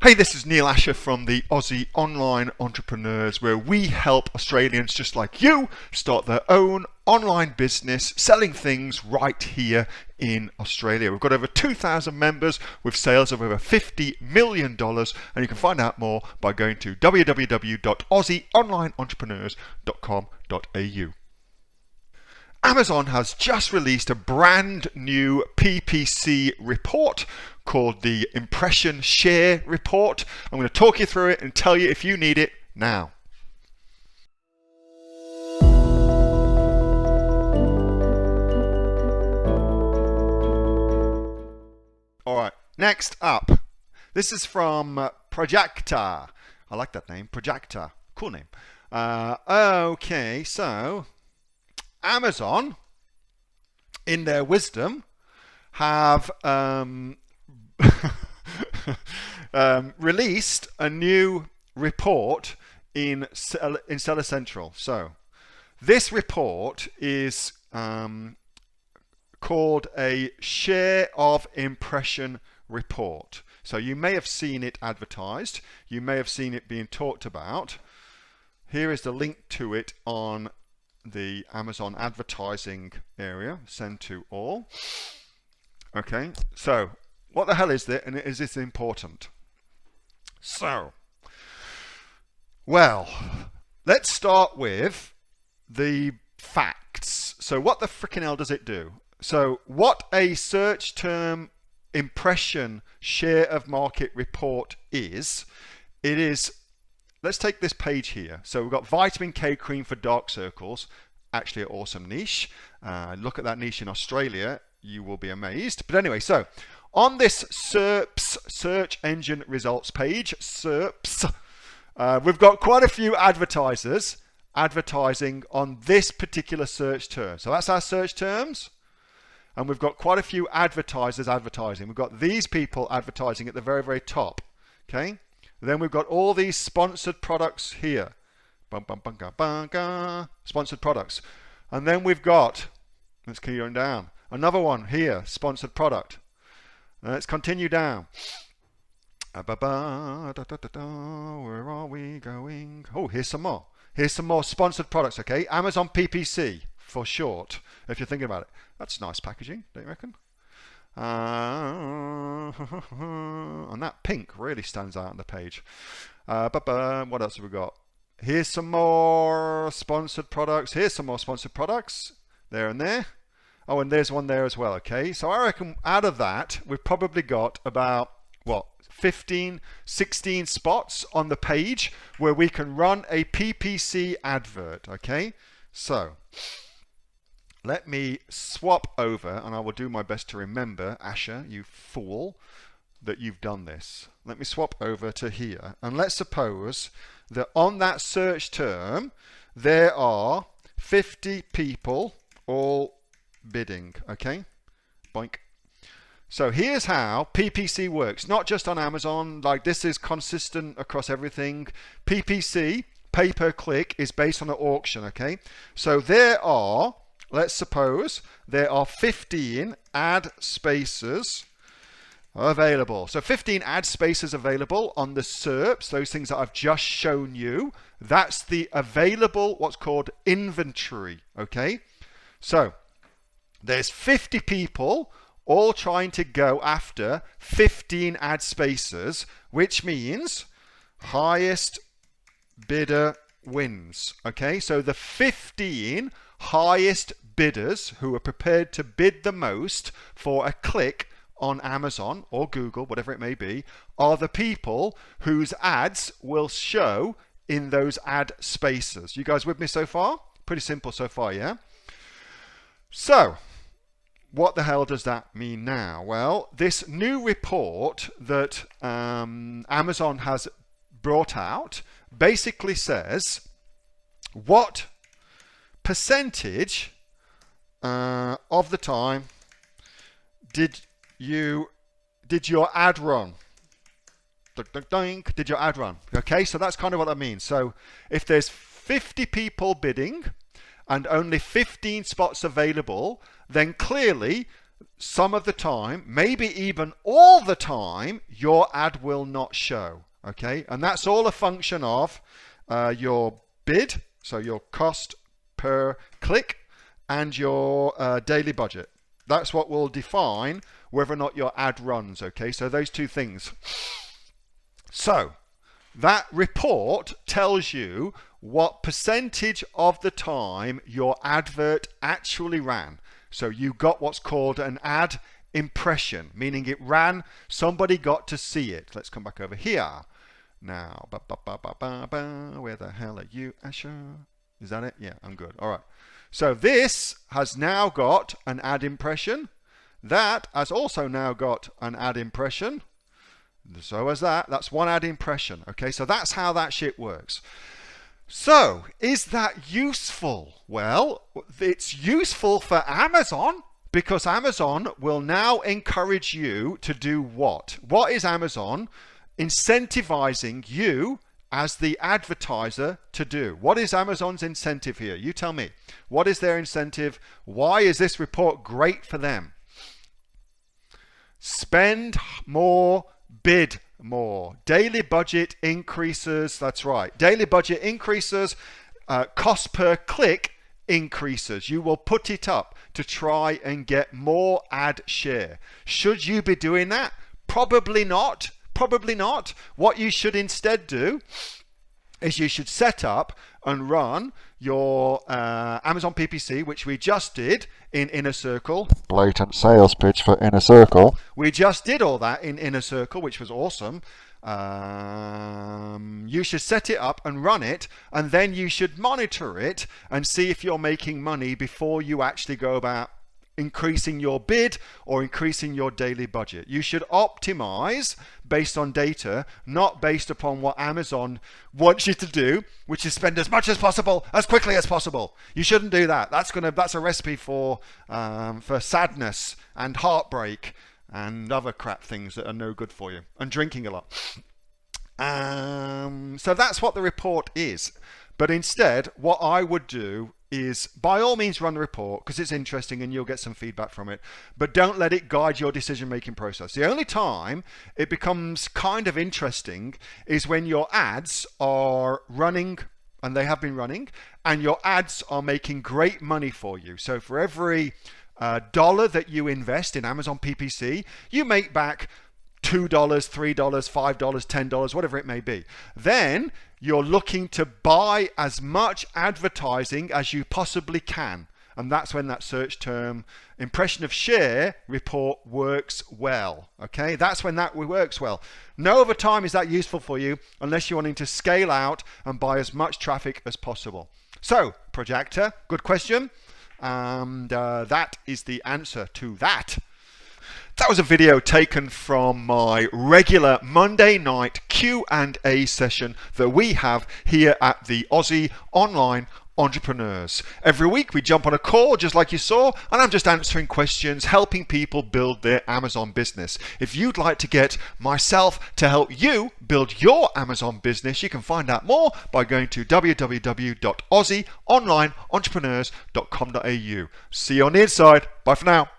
Hey, this is Neil-Asher from the Aussie Online Entrepreneurs, where we help Australians just like you start their own online business selling things right here in Australia. We've got over 2,000 members with sales of over $50 million, and you can find out more by going to www.aussieonlineentrepreneurs.com.au. Amazon has just released a brand new PPC report called the Impression Share Report. I'm going to talk you through it and tell you if you need it now. All right, next up. This is from Projecta. I like that name, Projecta. Cool name. Okay, so Amazon, in their wisdom, have released a new report in Seller Central. So this report is called a Share of Impression report. So you may have seen it advertised. You may have seen it being talked about. Here is the link to it on the Amazon advertising area. Send to all. Okay, so what the hell is it, and is this important? So, well, let's start with the facts. So what the frickin' hell does it do? So what a search term impression share of market report is, it is, let's take this page here. So we've got vitamin K cream for dark circles, actually an awesome niche. Look at that niche in Australia, you will be amazed. But anyway, so on this SERPs, search engine results page, SERPs, we've got quite a few advertisers advertising on this particular search term. So that's our search terms. And we've got quite a few advertisers advertising. We've got these people advertising at the very, very top. Okay. Then we've got all these sponsored products here. Sponsored products. And then we've got, let's keep going down, another one here, sponsored product. Let's continue down. Where are we going? Oh, here's some more. Here's some more sponsored products, okay? Amazon PPC, for short, if you're thinking about it. That's nice packaging, don't you reckon? And that pink really stands out on the page. What else have we got? Here's some more sponsored products. Here's some more sponsored products. There and there. Oh, and there's one there as well, okay? So I reckon out of that, we've probably got about, what, 15, 16 spots on the page where we can run a PPC advert, okay? So let me swap over, and I will do my best to remember, Asher, you fool, that you've done this. Let me swap over to here, and let's suppose that on that search term, there are 50 people all bidding, okay? Boink. So here's how PPC works, not just on Amazon, like this is consistent across everything. PPC, pay per click, is based on an auction, okay? So there are, let's suppose, there are 15 ad spaces available. So 15 ad spaces available on the SERPs, those things that I've just shown you. That's the available, what's called inventory, okay? So there's 50 people all trying to go after 15 ad spaces, which means highest bidder wins. Okay, so the 15 highest bidders who are prepared to bid the most for a click on Amazon or Google, whatever it may be, are the people whose ads will show in those ad spaces. You guys with me so far? Pretty simple so far, yeah? So, what the hell does that mean now? Well, this new report that Amazon has brought out basically says what percentage of the time did your ad run? Did your ad run? Okay, so that's kind of what that means. So if there's 50 people bidding and only 15 spots available, then clearly some of the time, maybe even all the time, your ad will not show. Okay, and that's all a function of your bid, so your cost per click, and your daily budget. That's what will define whether or not your ad runs. Okay, so those two things. So that report tells you what percentage of the time your advert actually ran. So you got what's called an ad impression, meaning it ran, somebody got to see it. Let's come back over here. Now, where the hell are you, Asher? Is that it? Yeah, I'm good. All right. So this has now got an ad impression. That has also now got an ad impression. So as that. That's one ad impression. Okay, so that's how that shit works. So, is that useful? Well, it's useful for Amazon because Amazon will now encourage you to do what? What is Amazon incentivizing you as the advertiser to do? What is Amazon's incentive here? You tell me. What is their incentive? Why is this report great for them? Spend more, bid more. Daily budget increases. That's right. Daily budget increases. Cost per click increases. You will put it up to try and get more ad share. Should you be doing that? Probably not. Probably not. What you should instead do is you should set up and run your Amazon PPC, which we just did in Inner Circle. Blatant sales pitch for Inner Circle. We just did all that in Inner Circle, which was awesome. You should set it up and run it, and then you should monitor it and see if you're making money before you actually go about increasing your bid or increasing your daily budget. You should optimize based on data, not based upon what Amazon wants you to do, which is spend as much as possible, as quickly as possible. You shouldn't do that. That's a recipe for sadness and heartbreak and other crap things that are no good for you, and drinking a lot. So that's what the report is. But instead, what I would do is, by all means, run the report because it's interesting and you'll get some feedback from it, but don't let it guide your decision-making process. The only time it becomes kind of interesting is when your ads are running, and they have been running, and your ads are making great money for you. So for every dollar that you invest in Amazon PPC, you make back $2, $3, $5, $10, whatever it may be. Then you're looking to buy as much advertising as you possibly can. And that's when that search term impression of share report works well. Okay, that's when that works well. No other time is that useful for you unless you're wanting to scale out and buy as much traffic as possible. So, Projecta, good question. And that is the answer to that. That was a video taken from my regular Monday night Q&A session that we have here at the Aussie Online Entrepreneurs. Every week we jump on a call just like you saw, and I'm just answering questions, helping people build their Amazon business. If you'd like to get myself to help you build your Amazon business, you can find out more by going to www.aussieonlineentrepreneurs.com.au. See you on the inside. Bye for now.